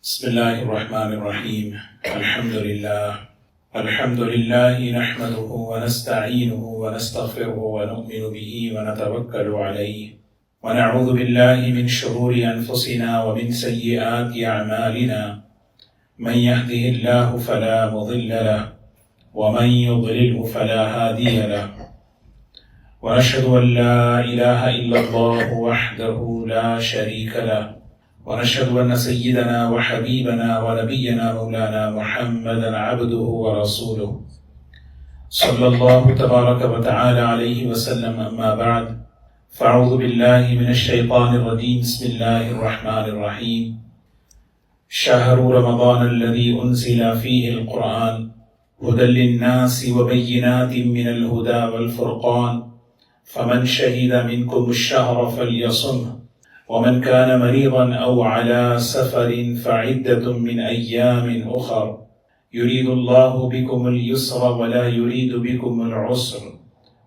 بسم الله الرحمن الرحيم. الحمد لله نحمده ونستعينه ونستغفره ونؤمن به ونتوكل عليه ونعوذ بالله من شرور أنفسنا ومن سيئات أعمالنا، من يهده الله فلا مضل له ومن يضلله فلا هادي له، ونشهد أن لا إله إلا الله وحده لا شريك له، ونشهد أن سيدنا وحبيبنا ونبينا مولانا محمدا عبده ورسوله صلى الله تبارك وتعالى عليه وسلم. أما بعد، فأعوذ بالله من الشيطان الرجيم. بسم الله الرحمن الرحيم. شهر رمضان الذي أنزل فيه القرآن هدى للناس وبينات من الهدى والفرقان، فمن شهد منكم الشهر فليصمه، ومن كان مريضا أو على سفر فعدة من أيام أخر، يريد الله بكم اليسر ولا يريد بكم العسر،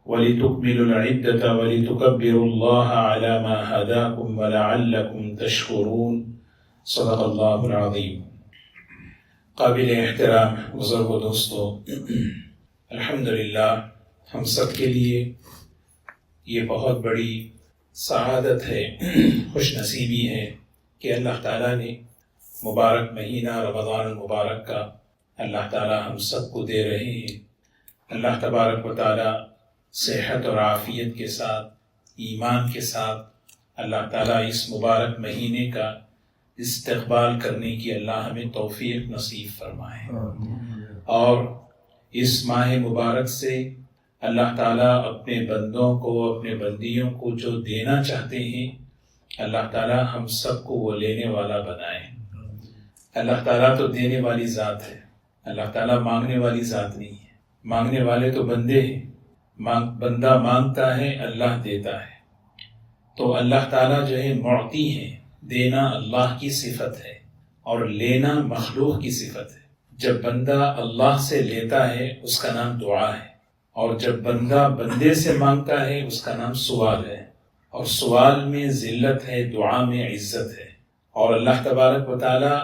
ولتكملوا العدة ولتكبروا الله على ما هداكم ولعلكم تشكرون. صدق اللہ العظیم. قابل احترام بزرگ و دوستو، الحمدللہ ہم سب کے لیے یہ بہت بڑی سعادت ہے، خوش نصیبی ہے کہ اللہ تعالیٰ نے مبارک مہینہ رمضان المبارک کا اللہ تعالیٰ ہم سب کو دے رہے ہیں. اللہ تبارک و تعالیٰ صحت اور عافیت کے ساتھ، ایمان کے ساتھ اللہ تعالیٰ اس مبارک مہینے کا استقبال کرنے کی اللہ ہمیں توفیق نصیب فرمائے، اور اس ماہ مبارک سے اللہ تعالیٰ اپنے بندوں کو، اپنے بندیوں کو جو دینا چاہتے ہیں، اللہ تعالیٰ ہم سب کو وہ لینے والا بنائے. اللہ تعالیٰ تو دینے والی ذات ہے، اللہ تعالیٰ مانگنے والی ذات نہیں ہے. مانگنے والے تو بندے ہیں، بندہ مانگتا ہے، اللہ دیتا ہے. تو اللہ تعالیٰ جو ہے معطی ہے، دینا اللہ کی صفت ہے اور لینا مخلوق کی صفت ہے. جب بندہ اللہ سے لیتا ہے اس کا نام دعا ہے، اور جب بندہ بندے سے مانگتا ہے اس کا نام سوال ہے، اور سوال میں ذلت ہے، دعا میں عزت ہے. اور اللہ تبارک و تعالی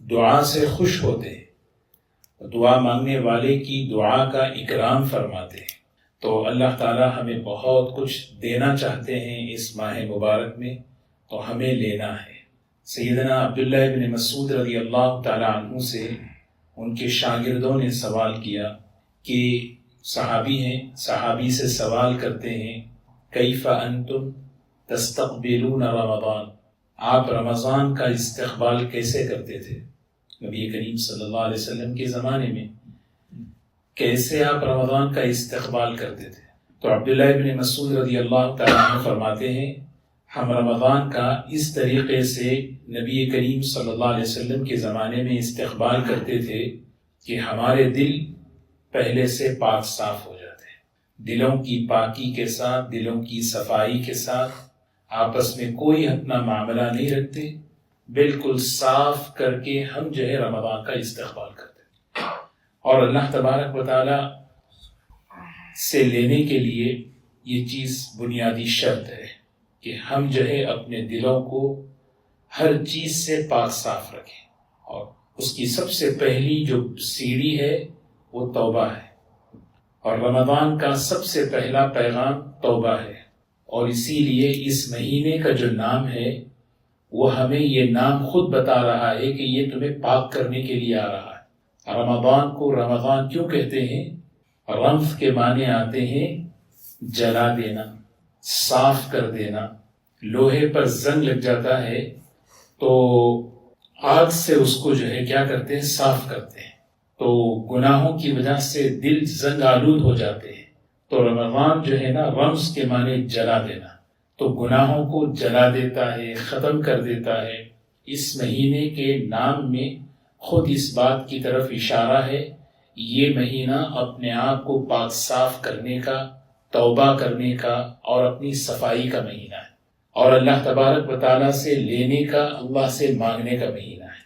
دعا سے خوش ہوتے ہیں، دعا مانگنے والے کی دعا کا اکرام فرماتے ہیں. تو اللہ تعالی ہمیں بہت کچھ دینا چاہتے ہیں اس ماہ مبارک میں، تو ہمیں لینا ہے. سیدنا عبداللہ بن مسعود رضی اللہ تعالی عنہ سے ان کے شاگردوں نے سوال کیا کہ صحابی ہیں، صحابی سے سوال کرتے ہیں، کیف انتم تستقبلون رمضان، آپ رمضان کا استقبال کیسے کرتے تھے؟ نبی کریم صلی اللہ علیہ وسلم کے زمانے میں کیسے آپ رمضان کا استقبال کرتے تھے؟ تو عبداللہ بن مسعود رضی اللہ تعالیٰ عنہ فرماتے ہیں، ہم رمضان کا اس طریقے سے نبی کریم صلی اللہ علیہ وسلم کے زمانے میں استقبال کرتے تھے کہ ہمارے دل پہلے سے پاک صاف ہو جاتے ہیں. دلوں کی پاکی کے ساتھ، دلوں کی صفائی کے ساتھ، آپس میں کوئی اپنا معاملہ نہیں رکھتے، بالکل صاف کر کے ہم جو ہے رمضان کا استقبال کرتے ہیں. اور اللہ تبارک و تعالی سے لینے کے لیے یہ چیز بنیادی شرط ہے کہ ہم جو ہے اپنے دلوں کو ہر چیز سے پاک صاف رکھیں، اور اس کی سب سے پہلی جو سیڑھی ہے وہ توبہ ہے. اور رمضان کا سب سے پہلا پیغام توبہ ہے، اور اسی لیے اس مہینے کا جو نام ہے وہ ہمیں یہ نام خود بتا رہا ہے کہ یہ تمہیں پاک کرنے کے لیے آ رہا ہے. رمضان کو رمضان کیوں کہتے ہیں؟ رمض کے معنی آتے ہیں جلا دینا، صاف کر دینا. لوہے پر زنگ لگ جاتا ہے تو آگ سے اس کو جو ہے کیا کرتے ہیں؟ صاف کرتے ہیں. تو گناہوں کی وجہ سے دل زنگ آلود ہو جاتے ہیں. تو رمضان جو ہے نا، رمض کے معنی جلا دینا، تو گناہوں کو جلا دیتا ہے، ختم کر دیتا ہے. اس مہینے کے نام میں خود اس بات کی طرف اشارہ ہے، یہ مہینہ اپنے آپ کو پاک صاف کرنے کا، توبہ کرنے کا اور اپنی صفائی کا مہینہ ہے، اور اللہ تبارک و تعالیٰ سے لینے کا، اللہ سے مانگنے کا مہینہ ہے.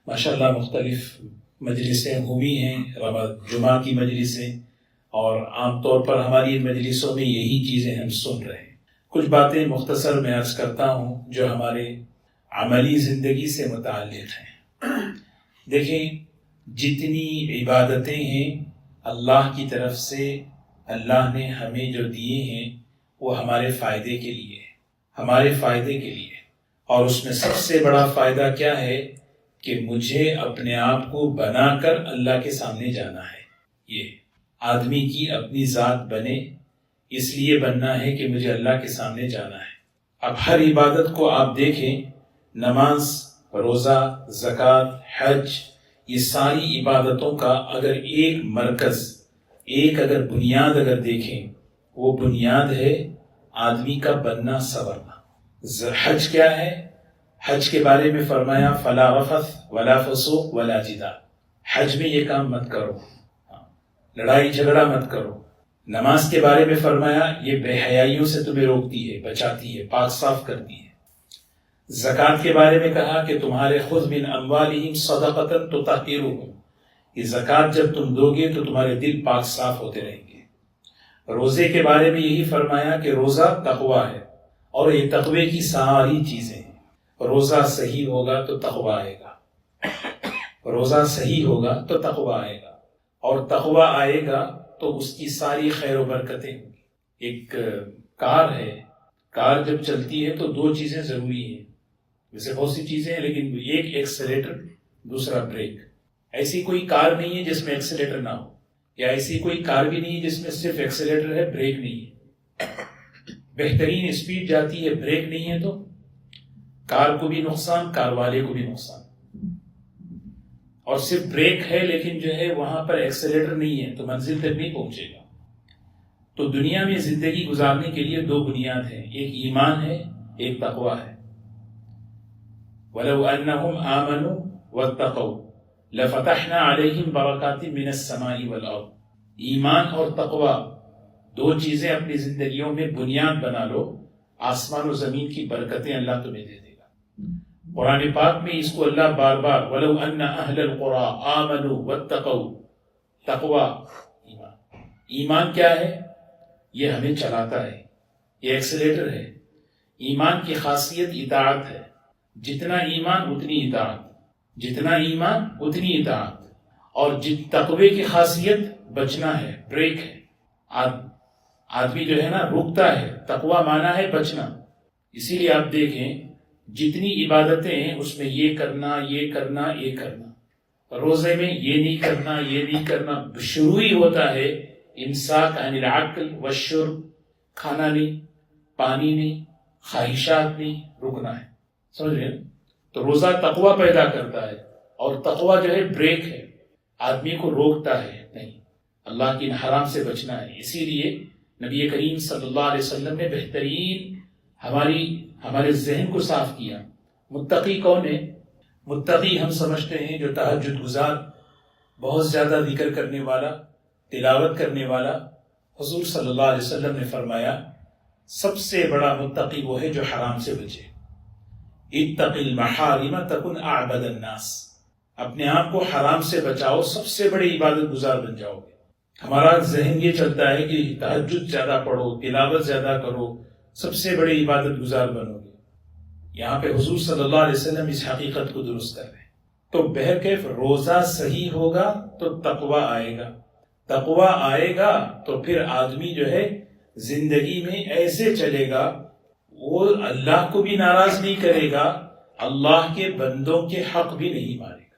ماشاءاللہ مختلف مجلسیں ہوئی ہیں، جمعہ کی مجلسیں، اور عام طور پر ہماری ان مجلسوں میں یہی چیزیں ہم سن رہے ہیں. کچھ باتیں مختصر میں عرض کرتا ہوں جو ہمارے عملی زندگی سے متعلق ہیں۔ دیکھیں جتنی عبادتیں ہیں اللہ کی طرف سے اللہ نے ہمیں جو دیے ہیں وہ ہمارے فائدے کے لیے، ہمارے فائدے کے لیے، اور اس میں سب سے بڑا فائدہ کیا ہے کہ مجھے اپنے آپ کو بنا کر اللہ کے سامنے جانا ہے۔ یہ آدمی کی اپنی ذات بنے، اس لیے بننا ہے کہ مجھے اللہ کے سامنے جانا ہے۔ اب ہر عبادت کو آپ دیکھیں، نماز، روزہ، زکوٰۃ، حج، یہ ساری عبادتوں کا اگر ایک مرکز، ایک اگر بنیاد اگر دیکھیں، وہ بنیاد ہے آدمی کا بننا سنورنا۔ حج کیا ہے؟ حج کے بارے میں فرمایا فلا رفث ولا فسوق ولا جدال، حج میں یہ کام مت کرو، لڑائی جھگڑا مت کرو۔ نماز کے بارے میں فرمایا یہ بے حیائیوں سے تمہیں روکتی ہے، بچاتی ہے، پاک صاف کرتی ہے۔ زکوٰۃ کے بارے میں کہا کہ تمہارے خذ من اموالہم صدقۃ تطہرھم، یہ زکوٰۃ جب تم دو گے تو تمہارے دل پاک صاف ہوتے رہیں گے۔ روزے کے بارے میں یہی فرمایا کہ روزہ تقویٰ ہے، اور یہ تقوی کی ساری چیزیں ہیں۔ روزہ صحیح ہوگا تو تقویٰ آئے گا، روزہ صحیح ہوگا تو تقویٰ آئے گا، اور تقویٰ آئے گا تو اس کی ساری خیر و برکتیں ہوں گی۔ ایک کار ہے، کار جب چلتی ہے تو دو چیزیں ضروری ہیں، ویسے بہت سی چیزیں ہیں لیکن ایک ایکسیلیٹر، دوسرا بریک۔ ایسی کوئی کار نہیں ہے جس میں ایکسیلیٹر نہ ہو، یا ایسی کوئی کار بھی نہیں ہے جس میں صرف ایکسیلیٹر ہے، بریک نہیں ہے۔ بہترین اسپیڈ جاتی ہے، بریک نہیں ہے تو کار کو بھی نقصان، کار والے کو بھی نقصان۔ اور صرف بریک ہے لیکن جو ہے وہاں پر ایکسیلیٹر نہیں ہے تو منزل تک نہیں پہنچے گا۔ تو دنیا میں زندگی گزارنے کے لیے دو بنیاد ہیں، ایک ایمان ہے، ایک تقویٰ ہے۔ وَلَوْ أَنَّهُمْ آمَنُوا وَاتَّقَوْا لَفَتَحْنَا عَلَيْهِمْ بَرَكَاتٍ مِّنَ السَّمَاءِ وَالْأَرْضِ۔ ایمان اور تقویٰ دو چیزیں اپنی زندگیوں میں بنیاد بنا لو، آسمان و زمین کی برکتیں اللہ تمہیں دے دے گا۔ قرآن پاک میں اس کو اللہ بار بار وَلَوْ أَنَّ أَهْلَ الْقُرَىٰ آمَنُوا وَاتَّقَوْا، تقویٰ، ایمان۔ ایمان کیا ہے؟ یہ ہمیں چلاتا ہے، یہ ایکسیلیٹر ہے۔ ایمان کی خاصیت اطاعت ہے، جتنا ایمان اتنی اطاعت، جتنا ایمان اتنی اطاعت۔ اور تقوی کی خاصیت بچنا ہے، بریک ہے۔ آدمی جو ہے نا رکتا ہے، تقوی مانا ہے بچنا۔ اسی لیے آپ دیکھیں جتنی عبادتیں ہیں اس میں یہ کرنا، یہ کرنا، یہ کرنا۔ روزے میں یہ نہیں کرنا، یہ نہیں کرنا، شروع ہی ہوتا ہے امساک عن العقل والشرب، کھانا نہیں، پانی نہیں، خواہشات نہیں، رکنا ہے۔ سمجھ رہے ہیں؟ تو روزہ تقویٰ پیدا کرتا ہے، اور تقویٰ جو ہے بریک ہے، آدمی کو روکتا ہے نہیں، اللہ کی حرام سے بچنا ہے۔ اسی لیے نبی کریم صلی اللہ علیہ وسلم نے بہترین ہمارے ذہن کو صاف کیا۔ متقی کون ہے؟ متقی ہم سمجھتے ہیں جو تہجد گزار، بہت زیادہ ذکر کرنے والا، تلاوت کرنے والا۔ حضور صلی اللہ علیہ وسلم نے فرمایا سب سے بڑا متقی وہ ہے جو حرام سے بچے۔ اتق المحارم تکن اعبد الناس، اپنے آپ کو حرام سے بچاؤ، سب سے بڑے عبادت گزار بن جاؤ گے۔ ہمارا ذہن یہ چلتا ہے کہ تہجد زیادہ پڑھو، تلاوت زیادہ کرو، سب سے بڑے عبادت گزار بنو گے۔ یہاں پہ حضور صلی اللہ علیہ وسلم اس حقیقت کو درست کر رہے ہیں۔ تو بہرکیف روزہ صحیح ہوگا تو تقویٰ آئے گا، تقویٰ آئے گا تو پھر آدمی جو ہے زندگی میں ایسے چلے گا، وہ اللہ کو بھی ناراض نہیں کرے گا، اللہ کے بندوں کے حق بھی نہیں مارے گا۔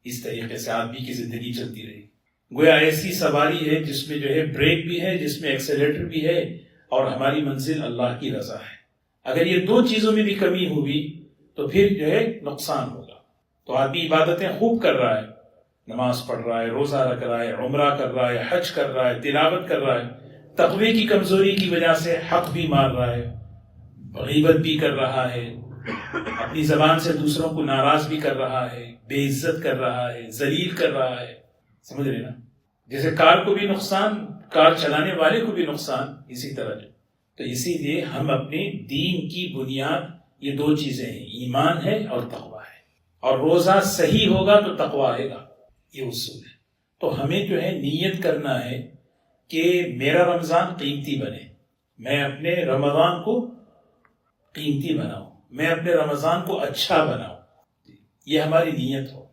اس طریقے سے آدمی کی زندگی چلتی رہے گی۔ گویا ایسی سواری ہے جس میں جو ہے بریک بھی ہے، جس میں ایکسیلیٹر بھی ہے، اور ہماری منزل اللہ کی رضا ہے۔ اگر یہ دو چیزوں میں بھی کمی ہوئی تو پھر جو ہے نقصان ہوگا۔ تو آدمی عبادتیں خوب کر رہا ہے، نماز پڑھ رہا ہے، روزہ رکھ رہا ہے، عمرہ کر رہا ہے، حج کر رہا ہے، تلاوت کر رہا ہے، تقوی کی کمزوری کی وجہ سے حق بھی مار رہا ہے، غیبت بھی کر رہا ہے، اپنی زبان سے دوسروں کو ناراض بھی کر رہا ہے، بے عزت کر رہا ہے، ذلیل کر رہا ہے۔ سمجھ رہے نا؟ جیسے کار کو بھی نقصان، کار چلانے والے کو بھی نقصان، اسی طرح جو۔ تو اسی لیے ہم اپنے دین کی بنیاد یہ دو چیزیں ہیں، ایمان ہے اور تقویٰ ہے۔ اور روزہ صحیح ہوگا تو تقویٰ آئے گا، یہ اصول ہے۔ تو ہمیں جو ہے نیت کرنا ہے کہ میرا رمضان قیمتی بنے، میں اپنے رمضان کو قیمتی بناؤں، میں اپنے رمضان کو اچھا بناؤں، یہ ہماری نیت ہو۔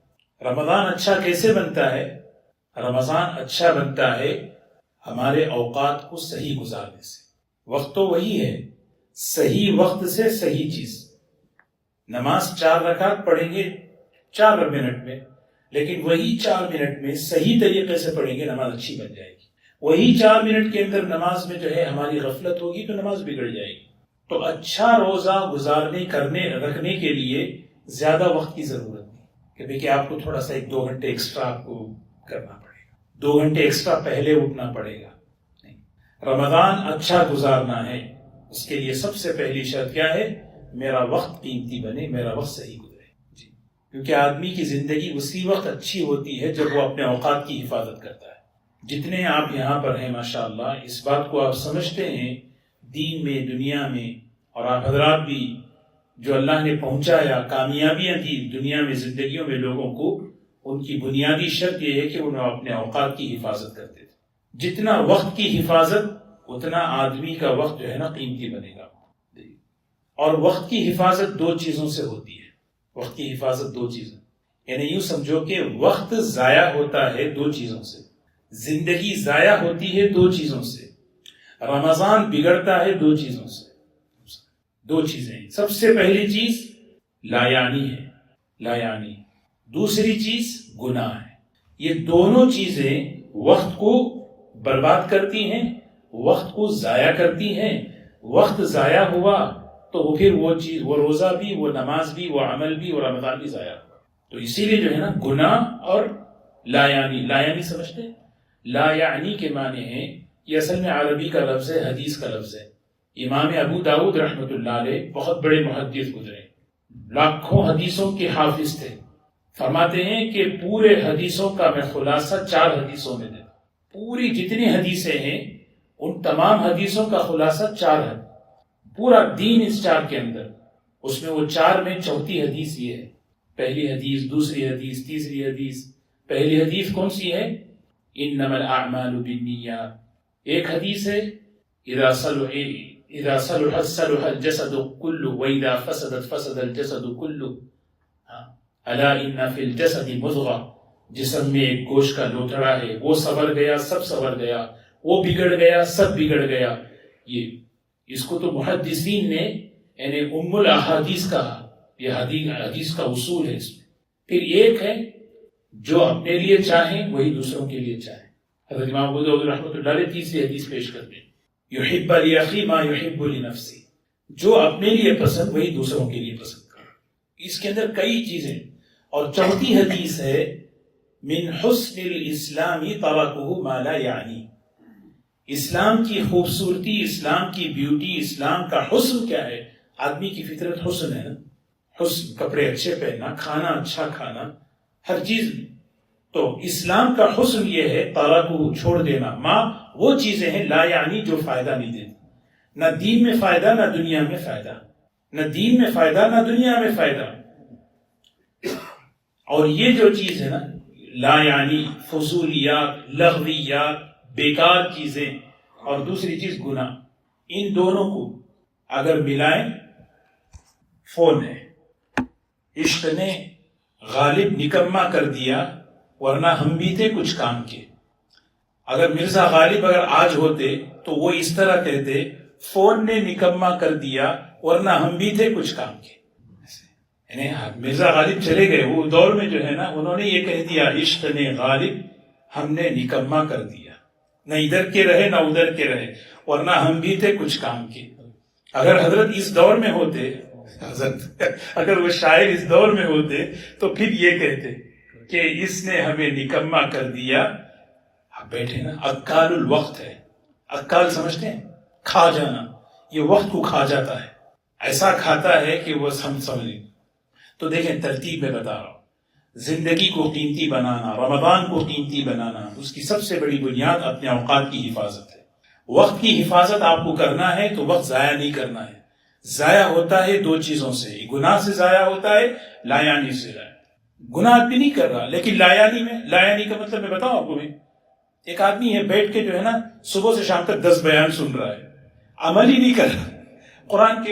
رمضان اچھا کیسے بنتا ہے؟ رمضان اچھا بنتا ہے ہمارے اوقات کو صحیح گزارنے سے۔ وقت تو وہی ہے، صحیح وقت سے صحیح چیز۔ نماز 4 رکعت پڑھیں گے 4 منٹ میں، لیکن وہی 4 منٹ میں صحیح طریقے سے پڑھیں گے، نماز اچھی بن جائے گی۔ وہی 4 منٹ کے اندر نماز میں جو ہے ہماری غفلت ہوگی تو نماز بگڑ جائے گی۔ تو اچھا روزہ رکھنے کے لیے زیادہ وقت کی ضرورت نہیں کہ آپ کو تھوڑا سا 1-2 گھنٹے ایکسٹرا آپ کو کرنا پڑے گا، 2 گھنٹے ایکسٹرا پہلے اٹھنا پڑے گا۔ نہیں، رمضان اچھا گزارنا ہے، اس کے لیے سب سے پہلی شرط کیا ہے؟ میرا وقت قیمتی بنے، میرا وقت صحیح گزرے جی، کیونکہ آدمی کی زندگی اسی وقت اچھی ہوتی ہے جب وہ اپنے اوقات کی حفاظت کرتا ہے۔ جتنے آپ یہاں پر ہیں ماشاءاللہ، اس بات کو آپ سمجھتے ہیں دین میں، دنیا میں، اور آپ حضرات بھی جو اللہ نے پہنچایا، کامیابیاں دی دنیا میں، زندگیوں میں لوگوں کو، ان کی بنیادی شرط یہ ہے کہ انہوں اپنے اوقات کی حفاظت کرتے تھے۔ جتنا وقت کی حفاظت، اتنا آدمی کا وقت جو ہے نا قیمتی بنے گا۔ اور وقت کی حفاظت 2 چیزوں سے ہوتی ہے۔ وقت کی حفاظت 2 چیزیں، یعنی یوں سمجھو کہ وقت ضائع ہوتا ہے 2 چیزوں سے، زندگی ضائع ہوتی ہے 2 چیزوں سے، رمضان بگڑتا ہے 2 چیزوں سے۔ 2 چیزیں، سب سے پہلی چیز لا یعنی ہے، لا یعنی، دوسری چیز گناہ ہے۔ یہ دونوں چیزیں وقت کو برباد کرتی ہیں، وقت کو ضائع کرتی ہیں۔ وقت ضائع ہوا تو پھر وہ چیز، وہ روزہ بھی، وہ نماز بھی، وہ عمل بھی، وہ رمضان بھی ضائع ہوا۔ تو اسی لیے جو ہے نا گناہ اور لا یعنی، لا یعنی سمجھتے ہیں؟ لا یعنی کے معنی ہیں، یہ اصل میں عربی کا لفظ ہے، حدیث کا لفظ ہے۔ امام ابو داؤد رحمۃ اللہ علیہ بہت بڑے محدث گزرے، لاکھوں حدیثوں کے حافظ تھے۔ فرماتے ہیں کہ پورے حدیثوں کا میں خلاصہ 4 حدیثوں میں دیتا، پوری جتنی حدیثیں ہیں ان تمام حدیثوں کا خلاصہ 4 ہے، پورا دین اس 4 کے اندر۔ اس میں وہ 4 میں چوتھی حدیث یہ ہے، پہلی حدیث، دوسری حدیث، تیسری حدیث۔ پہلی حدیث کون سی ہے؟ انما الاعمال بالنیات۔ ایک حدیث ہے اذا صلح صلح الجسد كله واذا فسدت فسد الجسد كله، الا ان في الجسد مضغہ، جسم میں ایک گوشت کا لوتھڑا ہے، وہ سنور گیا سب سنور گیا، وہ بگڑ گیا سب بگڑ گیا۔ یہ اس کو تو محدثین نے یعنی ام الاحادیث کہا، یہ حدیث کا اصول ہے اس میں۔ پھر ایک ہے جو اپنے لیے چاہیں وہی دوسروں کے لیے چاہیں۔ حضرت امام ابو داؤد رحمۃ اللہ علیہ تیسری حدیث پیش کرتے ہیں، یحب لاخی ما یحب لنفسہ، جو اپنے لیے پسند وہی دوسروں کے لیے پسند کرو۔ اس کے اندر کئی چیزیں۔ اور چوتھی حدیث ہے من حسن الاسلام ترکہ ما لا یعنی، اسلام کی خوبصورتی، اسلام کی بیوٹی، اسلام کا حسن کیا ہے؟ آدمی کی فطرت حسن ہے نا، حسن، کپڑے اچھے پہننا، کھانا اچھا کھانا، ہر چیز۔ تو اسلام کا حسن یہ ہے ترکہ، چھوڑ دینا، ماں وہ چیزیں ہیں لا یعنی جو فائدہ نہیں دیتی، نہ دین میں فائدہ نہ دنیا میں فائدہ، نہ دین میں فائدہ نہ دنیا میں فائدہ۔ اور یہ جو چیز ہے نا لا یعنی، فضولیات، لغویات، بیکار چیزیں، اور دوسری چیز گناہ، ان دونوں کو اگر ملائیں فون ہے۔ عشق نے غالب نکما کر دیا، ورنہ ہم بھی تھے کچھ کام کے۔ اگر مرزا غالب اگر آج ہوتے تو وہ اس طرح کہتے، فون نے نکما کر دیا ورنہ ہم بھی تھے کچھ کام کے۔ یعنی مرزا غالب چلے گئے، وہ دور میں جو ہے نا انہوں نے یہ کہہ دیا، عشق نے غالب ہم نے نکما کر دیا، نہ ادھر کے رہے نہ ادھر کے رہے، ورنہ ہم بھی تھے کچھ کام کے۔ اگر حضرت اس دور میں ہوتے، حضرت اگر وہ شاعر اس دور میں ہوتے تو پھر یہ کہتے کہ اس نے ہمیں نکما کر دیا۔ اب بیٹھے نا، اکال الوقت ہے، اکال سمجھتے ہیں؟ کھا جانا، یہ وقت کو کھا جاتا ہے، ایسا کھاتا ہے کہ وہ ہم سمجھیں۔ تو دیکھیں ترتیب میں بتا رہا ہوں، زندگی کو قیمتی بنانا، رمضان کو قیمتی بنانا، اس کی سب سے بڑی بنیاد اپنے اوقات کی حفاظت ہے۔ وقت کی حفاظت آپ کو کرنا ہے تو وقت ضائع نہیں کرنا ہے۔ ضائع ہوتا ہے 2 چیزوں سے، گناہ سے ضائع ہوتا ہے، لا یعنی سے ضائع۔ گناہ بھی نہیں کر رہا لیکن لا یعنی میں، لا یعنی کا مطلب میں بتاؤں آپ کو، ایک آدمی ہے بیٹھ کے جو ہے نا صبح سے شام تک 10 بیان سن رہا ہے، عمل ہی نہیں کر رہا، قرآن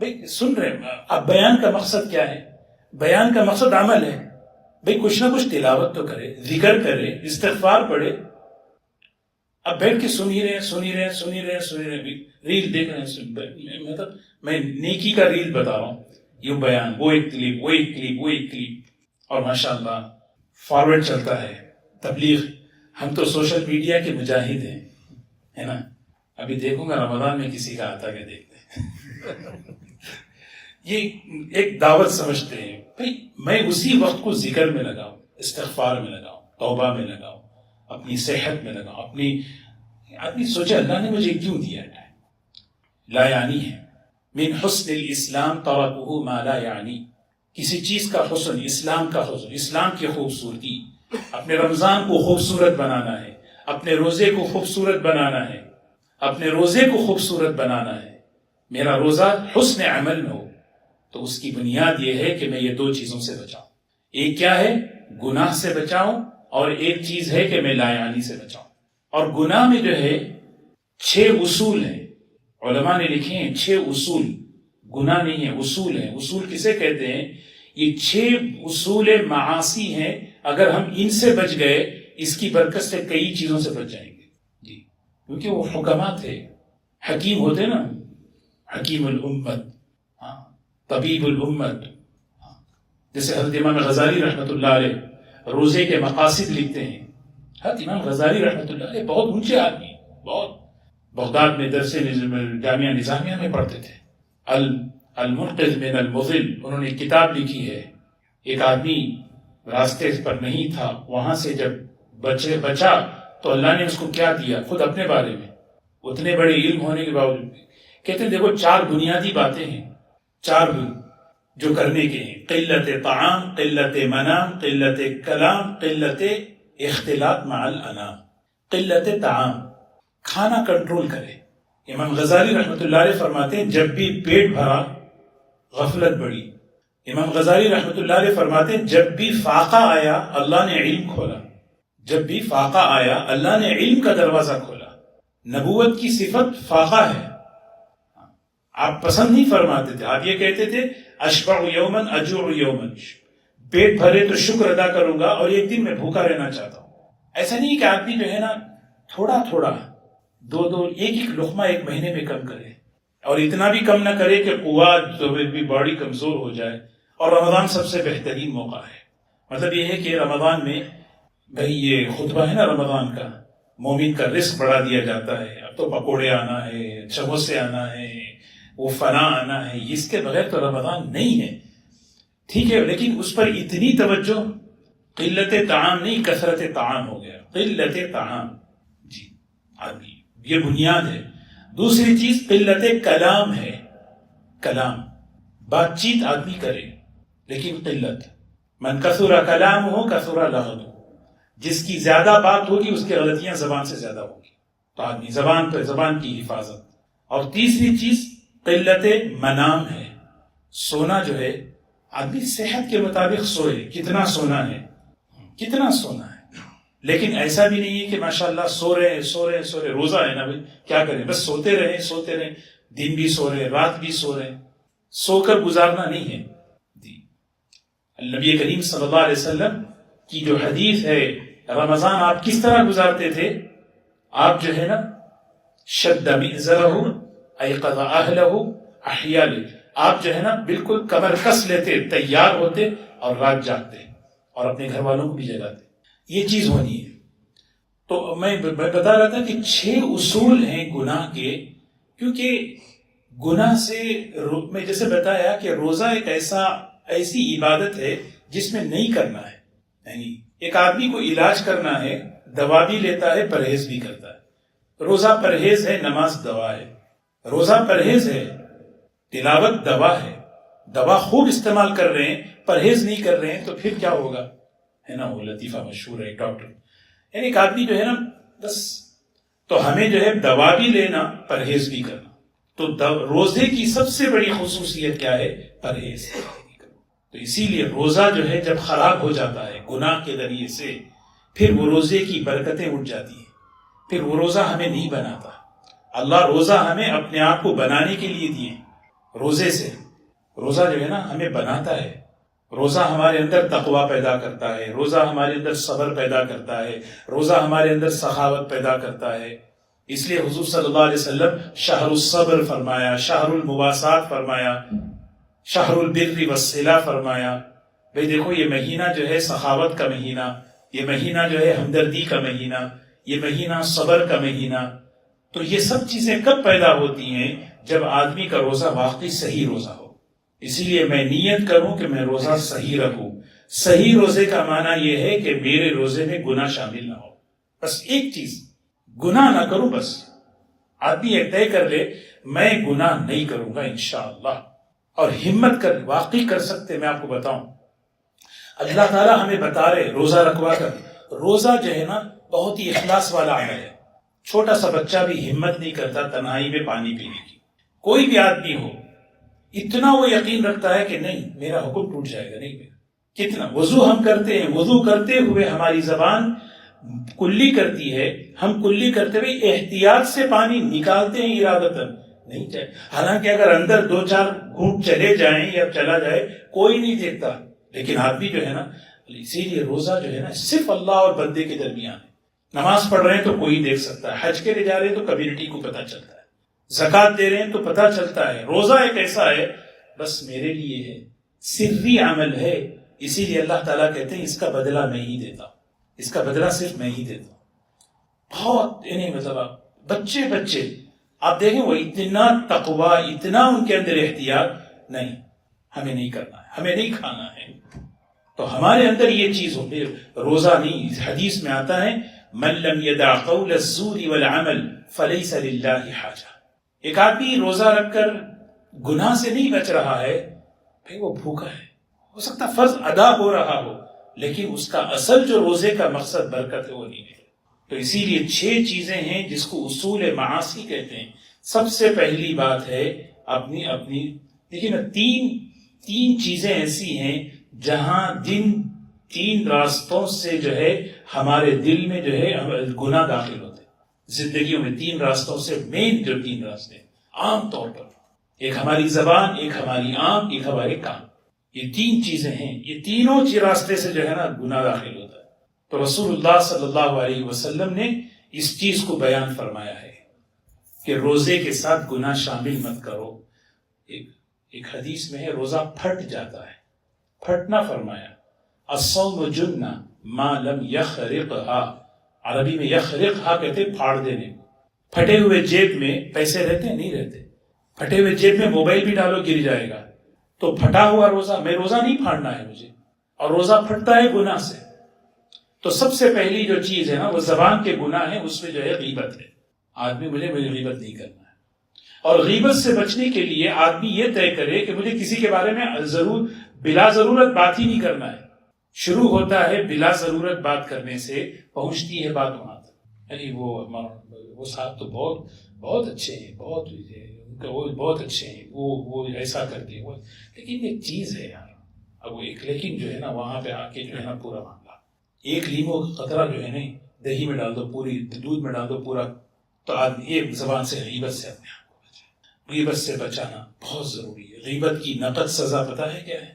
بھائی سن رہے ہیں، اب بیان کا مقصد کیا ہے؟ بیان کا مقصد عمل ہے. بھائی کچھ نہ کچھ تلاوت تو کرے، ذکر کرے، استغفار پڑھے. اب بیٹھ کے سن ہی رہے ریل دیکھ رہے ہیں. مطلب میں نیکی کا ریل بتا رہا ہوں، یہ بیان، وہ ایک کلپ، اور ماشاءاللہ فارورڈ چلتا ہے تبلیغ. ہم تو سوشل میڈیا کے مجاہد ہیں، ہے نا. ابھی دیکھوں گا رمضان میں کسی کا آتا کہ دیکھتے ہیں. یہ ایک دعوت سمجھتے ہیں. بھائی میں اسی وقت کو ذکر میں لگاؤں، استغفار میں لگاؤں، توبہ میں لگاؤں، اپنی صحت میں لگاؤں. آدمی سوچے اللہ نے مجھے کیوں دیا ہے. لا یعنی ہے. من حسن الاسلام ترکہ ما لا یعنی. کسی چیز کا حسن، اسلام کا حسن، اسلام کی خوبصورتی. اپنے رمضان کو خوبصورت بنانا ہے، اپنے روزے کو خوبصورت بنانا ہے، اپنے روزے کو خوبصورت بنانا ہے. میرا روزہ حسن عمل میں ہو تو اس کی بنیاد یہ ہے کہ میں یہ دو چیزوں سے بچاؤں. ایک کیا ہے؟ گناہ سے بچاؤں، اور ایک چیز ہے کہ میں لایانی سے بچاؤں. اور گناہ میں جو ہے 6 اصول ہیں. علماء نے لکھے ہیں 6 اصول. گناہ نہیں ہے، اصول ہیں. اصول کسے کہتے ہیں؟ یہ 6 اصول معاصی ہیں. اگر ہم ان سے بچ گئے، اس کی برکت سے کئی چیزوں سے بچ جائیں گے. جی، کیونکہ وہ حکمات تھے، حکیم ہوتے نا، حکیم الامت، طبیب الامت. جیسے حضرت امام غزالی رحمۃ اللہ علیہ روزے کے مقاصد لکھتے ہیں. حضرت امام غزالی رحمۃ اللہ علیہ بہت اونچے آدمی، بہت بغداد میں درس جامعہ نظامیہ میں پڑھتے تھے. المنقذ من المضل انہوں نے کتاب لکھی ہے. ایک آدمی راستے پر نہیں تھا، وہاں سے جب بچا تو اللہ نے اس کو کیا دیا. خود اپنے بارے میں اتنے بڑے علم ہونے کے باوجود کہتے ہیں دیکھو 4 بنیادی باتیں ہیں، 4 جو کرنے کے ہیں. قلت طعام، قلت منام، قلت کلام، قلت اختلاط مع الانام. قلت طعام، کھانا کنٹرول کرے. امام غزالی رحمۃ اللہ علیہ فرماتے ہیں جب بھی پیٹ بھرا غفلت بڑھی. امام غزالی رحمۃ اللہ علیہ فرماتے ہیں جب بھی فاقہ آیا اللہ نے علم کھولا. جب بھی فاقہ آیا اللہ نے علم کا دروازہ کھولا. نبوت کی صفت فاقہ ہے. آپ پسند نہیں فرماتے تھے، آپ یہ کہتے تھے اشبع یومن اجوع یومن، پیٹ بھرے تو شکر ادا کروں گا اور ایک دن میں بھوکا رہنا چاہتا ہوں. ایسا نہیں کہ آدمی جو ہے نا تھوڑا تھوڑا 2 ایک لقمہ ایک مہینے میں کم کرے، اور اتنا بھی کم نہ کرے کہ قوت بھی باڈی کمزور ہو جائے. اور رمضان سب سے بہترین موقع ہے. مطلب یہ ہے کہ رمضان میں بھئی یہ خطبہ ہے نا رمضان کا، مومن کا رزق بڑھا دیا جاتا ہے. اب تو پکوڑے آنا ہے، سموسے آنا ہے، وہ فنا آنا ہے، اس کے بغیر تو رمضان نہیں ہے. ٹھیک ہے، لیکن اس پر اتنی توجہ، قلت طعام نہیں کثرت طعام ہو گیا. قلت طعام، جی آدمی یہ بنیاد ہے. دوسری چیز قلت کلام ہے. کلام، بات چیت آدمی کرے لیکن قلت. من کثر کلام ہو کثر لغو، جس کی زیادہ بات ہوگی اس کی غلطیاں زبان سے زیادہ ہوگی. تو آدمی زبان پر زبان کی حفاظت. اور تیسری چیز قلت منام ہے. سونا جو ہے آدمی صحت کے مطابق سوئے. کتنا سونا ہے، کتنا سونا ہے. لیکن ایسا بھی نہیں ہے کہ ماشاءاللہ سو رہے. روزہ ہے نا بھائی، کیا کریں، بس سوتے رہیں. دن بھی سو رہے، رات بھی سو رہے. سو کر گزارنا نہیں ہے. جی، نبی کریم صلی اللہ علیہ وسلم کی جو حدیث ہے، رمضان آپ کس طرح گزارتے تھے؟ آپ جو ہے نا شد مئزرہ ایقظ اہلہ احیا لے، آپ جو ہے نا بالکل کمر کس لیتے، تیار ہوتے اور رات جاگتے اور اپنے گھر والوں کو بھی جگاتے. یہ چیز ہونی ہے. تو میں بتا رہا تھا کہ 6 اصول ہیں گناہ کے. کیونکہ گناہ سے میں جیسے بتایا کہ روزہ ایک ایسی عبادت ہے جس میں نہیں کرنا ہے. یعنی ایک آدمی کو علاج کرنا ہے، دوا بھی لیتا ہے، پرہیز بھی کرتا ہے. روزہ پرہیز ہے، نماز دوا ہے. روزہ پرہیز ہے، تلاوت دوا ہے. دوا خوب استعمال کر رہے ہیں، پرہیز نہیں کر رہے ہیں تو پھر کیا ہوگا، ہے نا. وہ لطیفہ مشہور ہے، ایک ڈاکٹر، یعنی ایک آدمی جو ہے نا بس. تو ہمیں جو ہے دوا بھی لینا، پرہیز بھی کرنا. تو روزے کی سب سے بڑی خصوصیت کیا ہے؟ پرہیز. تو اسی لیے روزہ جو ہے جب خراب ہو جاتا ہے گناہ کے ذریعے سے، پھر وہ روزے کی برکتیں اٹھ جاتی ہیں. پھر وہ روزہ ہمیں نہیں بناتا. اللہ روزہ ہمیں اپنے آپ کو بنانے کے لیے دیے. روزے سے. روزہ جو ہے نا ہمیں بناتا ہے. روزہ ہمارے اندر تقویٰ پیدا کرتا ہے. روزہ ہمارے اندر صبر پیدا کرتا ہے. روزہ ہمارے اندر سخاوت پیدا کرتا ہے. اس لیے حضور صلی اللہ علیہ وسلم شہر الصبر فرمایا، شہر المواسات فرمایا، شہر البر والصلہ فرمایا. بھئی دیکھو یہ مہینہ جو ہے سخاوت کا مہینہ، یہ مہینہ جو ہے ہمدردی کا مہینہ، یہ مہینہ صبر کا مہینہ. تو یہ سب چیزیں کب پیدا ہوتی ہیں؟ جب آدمی کا روزہ واقعی صحیح روزہ ہو. اسی لیے میں نیت کروں کہ میں روزہ صحیح رکھوں. صحیح روزے کا معنی یہ ہے کہ میرے روزے میں گناہ شامل نہ ہو. بس ایک چیز، گناہ نہ کروں. بس آدمی ایک طے کر لے میں گناہ نہیں کروں گا انشاءاللہ، اور ہمت کر واقعی کر سکتے. میں آپ کو بتاؤں، اللہ تعالیٰ ہمیں بتا رہے روزہ رکھوا کر. روزہ جو ہے نا بہت ہی اخلاص والا عمل ہے. چھوٹا سا بچہ بھی ہمت نہیں کرتا تنہائی میں پانی پینے کی. کوئی بھی آدمی ہو، اتنا وہ یقین رکھتا ہے کہ نہیں میرا حکم ٹوٹ جائے گا. نہیں کتنا وضو ہم کرتے ہیں، وضو کرتے ہوئے ہماری زبان کلی کرتی ہے، ہم کلی کرتے ہوئے احتیاط سے پانی نکالتے ہیں ارادتاً نہیں چاہے. حالانکہ اگر اندر 2-4 گھونٹ چلے جائیں یا چلا جائے کوئی نہیں دیکھتا. لیکن آدمی جو ہے نا، اسی لیے روزہ جو ہے نا صرف اللہ اور بندے کے درمیان ہے. نماز پڑھ رہے ہیں تو کوئی دیکھ سکتا ہے، حج کے لیے جا رہے ہیں تو کمیونٹی کو پتہ چلتا ہے، زکوٰۃ دے رہے ہیں تو پتہ چلتا ہے. روزہ ایک ایسا ہے بس میرے لیے ہے، سری عمل ہے. اسی لیے اللہ تعالیٰ کہتے ہیں اس کا بدلہ میں ہی دیتا ہوں، اس کا بدلہ صرف میں ہی دیتا ہوں. بہت مطلب بچے آپ دیکھیں وہ اتنا تقویٰ، اتنا ان کے اندر احتیاط. نہیں ہمیں نہیں کرنا ہے، ہمیں نہیں کھانا ہے. تو ہمارے اندر یہ چیز ہو. روزہ نہیں، حدیث میں آتا ہے من لم يدع قول الزور والعمل فليس لله حاجہ. ایک آدمی روزہ رکھ کر گناہ سے نہیں بچ رہا ہے، بھئی وہ بھوکا ہے. ہو سکتا فرض ادا ہو رہا ہو لیکن اس کا اصل جو روزے کا مقصد برکت ہے وہ نہیں ہے. تو اسی لیے 6 چیزیں ہیں جس کو اصول معاصی کہتے ہیں. سب سے پہلی بات ہے اپنی دیکھیں نا، تین چیزیں ایسی ہیں جہاں جن 3 راستوں سے جو ہے ہمارے دل میں جو ہے گناہ داخل ہوتے ہیں. زندگیوں میں 3 راستوں سے، مین جو 3 راستے عام طور پر، ایک ہماری زبان، ایک ہماری آنکھ، ایک ہمارے کان. یہ 3 چیزیں ہیں، یہ تینوں راستے سے جو ہے نا گناہ داخل ہوتا ہے. تو رسول اللہ صلی اللہ علیہ وسلم نے اس چیز کو بیان فرمایا ہے کہ روزے کے ساتھ گناہ شامل مت کرو. ایک حدیث میں ہے روزہ پھٹ جاتا ہے، پھٹنا فرمایا. الصوم جنہ ما لم یخرقها، عربی میں یخرقها کہتے پھاڑ دینے کو. پھٹے ہوئے جیب میں پیسے رہتے ہیں؟ نہیں رہتے. پھٹے ہوئے جیب میں موبائل بھی ڈالو گر جائے گا. تو پھٹا ہوا روزہ، میں روزہ نہیں پھاڑنا ہے مجھے، اور روزہ پھٹتا ہے گناہ سے. تو سب سے پہلی جو چیز ہے نا وہ زبان کے گناہ ہے، اس میں جو ہے غیبت ہے. آدمی مجھے غیبت نہیں کرنا ہے. اور غیبت سے بچنے کے لیے آدمی یہ طے کرے کہ مجھے کسی کے بارے میں بلا ضرورت بات ہی نہیں کرنا ہے. شروع ہوتا ہے بلا ضرورت بات کرنے سے، پہنچتی ہے بات وہاں تک. یعنی وہ صاحب تو بہت اچھے ہیں، بہت اچھے ہیں، وہ ایسا کرتے ہیں. لیکن ایک چیز ہے یار، اب وہ ایک لیکن جو ہے نا وہاں پہ آ کے جو ہے نا پورا معاملہ، ایک لیمو قطرہ جو ہے نا دہی میں ڈال دو، پوری دودھ میں ڈال دو پورا. تو آدمی ایک زبان سے غیبت سے اپنے آپ کو بچائے. غیبت سے بچانا بہت ضروری ہے. غیبت کی نقد سزا پتہ ہے کیا ہے؟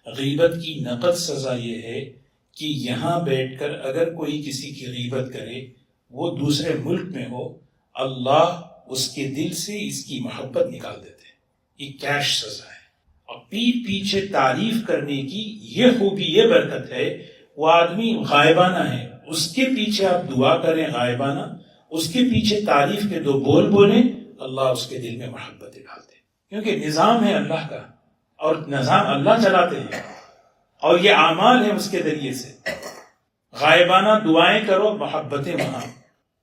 غیبت کی نقد سزا یہ ہے کہ یہاں بیٹھ کر اگر کوئی کسی کی غیبت کرے، وہ دوسرے ملک میں ہو، اللہ اس کے دل سے اس کی محبت نکال دیتے ہیں. یہ کیش سزا ہے. اور پیٹ پیچھے تعریف کرنے کی یہ خوبی، یہ برکت ہے. وہ آدمی غائبانہ ہے، اس کے پیچھے آپ دعا کریں غائبانہ، اس کے پیچھے تعریف کے 2 بول بولیں، اللہ اس کے دل میں محبت ڈالتے. کیونکہ نظام ہے اللہ کا، اور نظام اللہ چلاتے ہیں، اور یہ اعمال ہیں اس کے ذریعے سے. غائبانہ دعائیں کرو، محبتیں وہاں.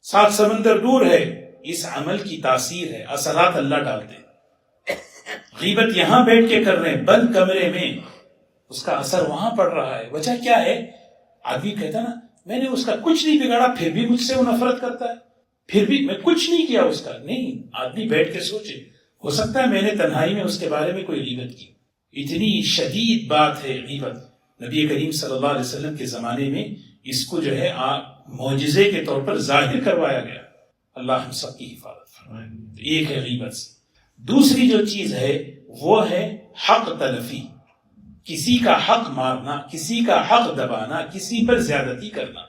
7 سمندر دور ہے، اس عمل کی تاثیر ہے، اثرات اللہ ڈالتے ہیں. غیبت یہاں بیٹھ کے کر رہے ہیں بند کمرے میں، اس کا اثر وہاں پڑ رہا ہے. وجہ کیا ہے؟ آدمی کہتا نا میں نے اس کا کچھ نہیں بگاڑا، پھر بھی مجھ سے وہ نفرت کرتا ہے، پھر بھی میں کچھ نہیں کیا اس کا. نہیں، آدمی بیٹھ کے سوچے، ہو سکتا ہے میں نے تنہائی میں اس کے بارے میں کوئی غیبت کی. اتنی شدید بات ہے غیبت. نبی کریم صلی اللہ علیہ وسلم کے زمانے میں اس کو جو ہے معجزے کے طور پر ظاہر کروایا گیا. اللہ ہم سب کی حفاظت فرمائے. ایک ہے غیبت سے. دوسری جو چیز ہے وہ ہے حق تلفی، کسی کا حق مارنا، کسی کا حق دبانا، کسی پر زیادتی کرنا۔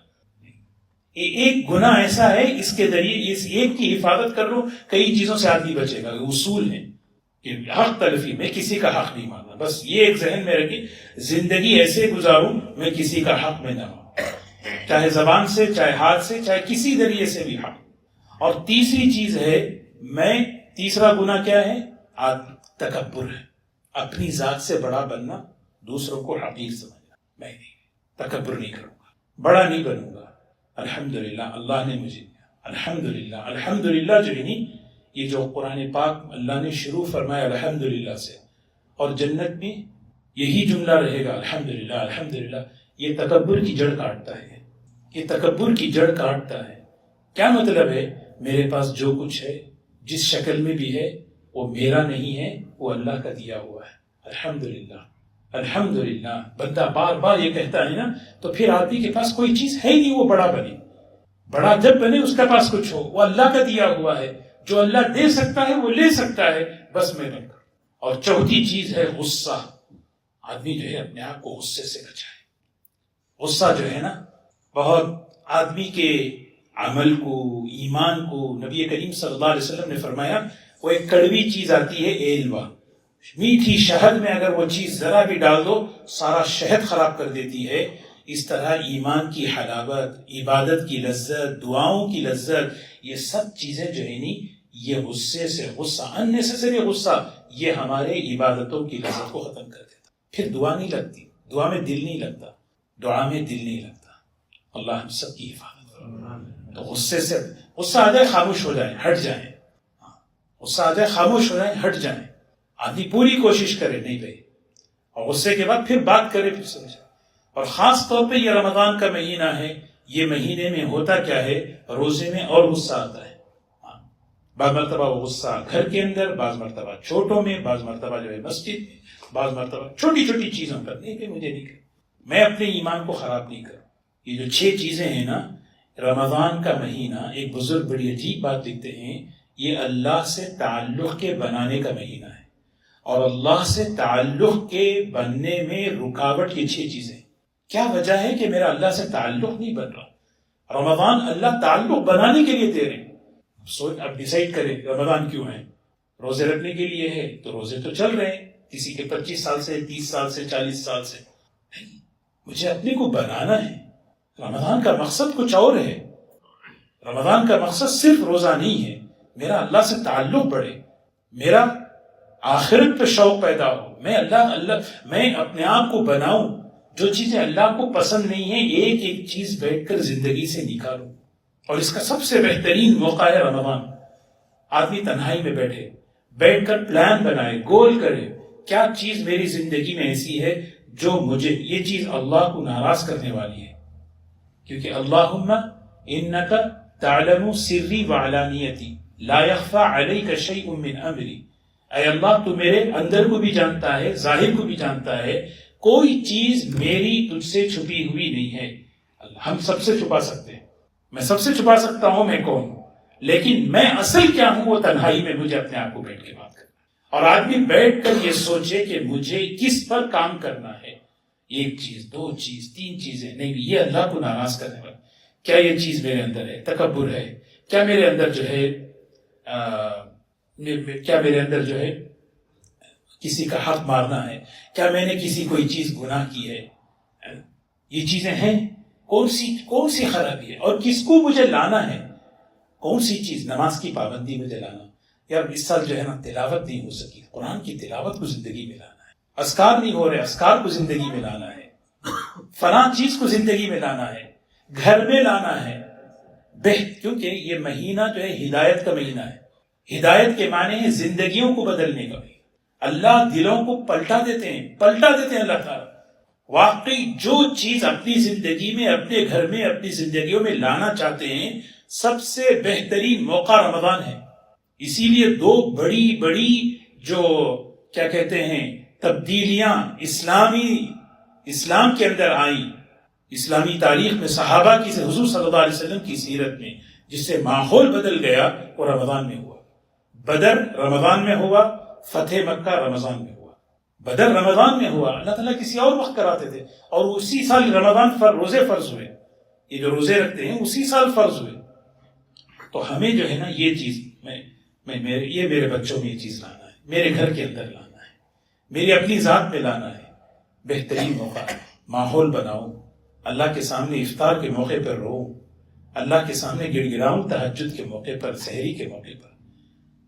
ایک گناہ ایسا ہے، اس کے ذریعے اس ایک کی حفاظت کر لو، کئی چیزوں سے آدمی بچے گا۔ اصول ہے کہ حق تلفی میں کسی کا حق نہیں مارنا، بس یہ ایک ذہن میں رکھیں، زندگی ایسے گزاروں میں کسی کا حق میں نہ ماروں، چاہے زبان سے، چاہے ہاتھ سے، چاہے کسی ذریعے سے بھی حق۔ اور تیسری چیز ہے، تیسرا گناہ کیا ہے؟ تکبر ہے، اپنی ذات سے بڑا بننا، دوسروں کو حقیر سمجھنا۔ میں نہیں، تکبر نہیں کروں گا، بڑا نہیں بنوں گا۔ الحمدللہ اللہ نے مجھے دیا، الحمدللہ۔ الحمدللہ جو ہے نہیں، یہ جو قرآن پاک اللہ نے شروع فرمایا الحمدللہ سے، اور جنت میں یہی جملہ رہے گا الحمدللہ الحمدللہ، یہ تکبر کی جڑ کاٹتا ہے، یہ تکبر کی جڑ کاٹتا ہے۔ کیا مطلب ہے؟ میرے پاس جو کچھ ہے، جس شکل میں بھی ہے، وہ میرا نہیں ہے، وہ اللہ کا دیا ہوا ہے۔ الحمدللہ الحمدللہ بندہ بار بار یہ کہتا ہے نا، تو پھر آدمی کے پاس کوئی چیز ہے ہی نہیں وہ بڑا بنے۔ بڑا جب بنے اس کے پاس کچھ ہو، وہ اللہ کا دیا ہوا ہے، جو اللہ دے سکتا ہے وہ لے سکتا ہے، بس میں بن کر۔ اور چوتھی چیز ہے غصہ۔ آدمی جو ہے اپنے آپ کو غصے سے بچائے۔ غصہ جو ہے نا، بہت آدمی کے عمل کو، ایمان کو، نبی کریم صلی اللہ علیہ وسلم نے فرمایا وہ ایک کڑوی چیز آتی ہے، ایلوا، میٹھی شہد میں اگر وہ چیز ذرا بھی ڈال دو سارا شہد خراب کر دیتی ہے۔ اس طرح ایمان کی حلاوت، عبادت کی لذت، دعاؤں کی لذت، یہ سب چیزیں جو ہے نہیں، یہ غصے سے، غصہ اننیسیسری غصہ، یہ ہمارے عبادتوں کی لذت کو ختم کر دیتا۔ پھر دعا نہیں لگتی، دعا میں دل نہیں لگتا، دعا میں دل نہیں لگتا۔ اللہ ہم سب کی حفاظت کرے۔ تو غصے سے، غصہ آ جائے خاموش ہو جائیں، ہٹ جائیں۔ غصہ آ جائے خاموش ہو جائیں، ہٹ جائیں۔ آدمی پوری کوشش کرے نہیں بھائی، اور غصے کے بعد پھر بات کرے، پھر سمجھے۔ اور خاص طور پہ یہ رمضان کا مہینہ ہے، یہ مہینے میں ہوتا کیا ہے، روزے میں اور غصہ آتا ہے۔ بعض مرتبہ وہ غصہ گھر کے اندر، بعض مرتبہ چھوٹوں میں، بعض مرتبہ جو ہے مسجد میں، بعض مرتبہ چھوٹی چھوٹی چیزوں پر۔ نہیں کہ مجھے نہیں کروں، میں اپنے ایمان کو خراب نہیں کروں۔ یہ جو 6 چیزیں ہیں نا، رمضان کا مہینہ، ایک بزرگ بڑی عجیب بات لکھتے ہیں، یہ اللہ سے تعلق کے بنانے کا مہینہ ہے، اور اللہ سے تعلق کے بننے میں رکاوٹ یہ 6 چیزیں۔ کیا وجہ ہے کہ میرا اللہ سے تعلق نہیں بن رہا؟ رمضان اللہ تعلق بنانے کے لیے دے رہے ہیں۔ اب ڈیسائیڈ کریں رمضان کیوں ہے؟ روزے رکھنے کے لیے ہے تو روزے تو چل رہے ہیں، کسی کے 25 سال سے، 30 سال سے، 40 سال سے۔ نہیں، مجھے اپنے کو بنانا ہے۔ رمضان کا مقصد کچھ اور ہے۔ رمضان کا مقصد صرف روزہ نہیں ہے، میرا اللہ سے تعلق بڑھے، میرا آخرت پہ شوق پیدا ہو، میں اپنے آپ کو بناؤں، جو چیزیں اللہ کو پسند نہیں ہیں ایک ایک چیز بیٹھ کر زندگی سے نکالوں۔ اور اس کا سب سے بہترین موقع ہے رمضان۔ آدمی تنہائی میں بیٹھ کر پلان بنائے، گول کرے، کیا چیز میری زندگی میں ایسی ہے جو مجھے، یہ چیز اللہ کو ناراض کرنے والی ہے، کیونکہ اللہم انک تعلم سری وعلانیتی لا یخفی علیک شیء من امری۔ اے اللہ تو میرے اندر کو بھی جانتا ہے، ظاہر کو بھی جانتا ہے، کوئی چیز میری تجھ سے چھپی ہوئی نہیں ہے۔ ہم سب سے چھپا سکتے ہیں، میں سب سے چھپا سکتا ہوں میں کون ہوں، لیکن میں اصل کیا ہوں وہ تنہائی میں مجھے اپنے آپ کو بیٹھ کے بات کرنا۔ اور آدمی بیٹھ کر یہ سوچے کہ مجھے کس پر کام کرنا ہے، 1 چیز، 2 چیز، 3 چیزیں نہیں، یہ اللہ کو ناراض کرنے والا۔ کیا یہ چیز میرے اندر ہے؟ تکبر ہے؟ کیا میرے اندر جو ہے کسی کا حق مارنا ہے؟ کیا میں نے کسی کوئی چیز گناہ کی ہے؟ یہ چیزیں ہیں، کون سی خرابی ہے، اور کس کو مجھے لانا ہے؟ کون سی چیز؟ نماز کی پابندی مجھے لانا۔ یار اس سال جو ہے نا تلاوت نہیں ہو سکی، قرآن کی تلاوت کو زندگی میں لانا ہے۔ اذکار نہیں ہو رہے، اذکار کو زندگی میں لانا ہے۔ فلاں چیز کو زندگی میں لانا ہے، گھر میں لانا ہے۔ کیونکہ یہ مہینہ جو ہے ہدایت کا مہینہ ہے۔ ہدایت کے معنی ہے زندگیوں کو بدلنے کا۔ اللہ دلوں کو پلٹا دیتے ہیں اللہ تعالیٰ۔ واقعی جو چیز اپنی زندگی میں، اپنے گھر میں، اپنی زندگیوں میں لانا چاہتے ہیں، سب سے بہترین موقع رمضان ہے۔ اسی لیے 2 بڑی جو کیا کہتے ہیں تبدیلیاں اسلام کے اندر آئیں، اسلامی تاریخ میں، صحابہ کی، حضور صلی اللہ علیہ وسلم کی سیرت میں، جس سے ماحول بدل گیا، وہ رمضان میں ہوا۔ بدر رمضان میں ہوا، فتح مکہ رمضان میں ہوا، بدر رمضان میں ہوا، اللہ تعالیٰ کسی اور وقت کراتے تھے، اور اسی سال رمضان روزے فرض ہوئے، یہ جو روزے رکھتے ہیں اسی سال فرض ہوئے۔ تو ہمیں جو ہے نا یہ چیز یہ میرے بچوں میں یہ چیز لانا ہے، میرے گھر کے اندر لانا ہے، میری اپنی ذات میں لانا ہے۔ بہترین موقع ہے، ماحول بناؤ، اللہ کے سامنے افطار کے موقع پر رو، اللہ کے سامنے گڑ گڑاؤں تہجد کے موقع پر، سحری کے موقع پر۔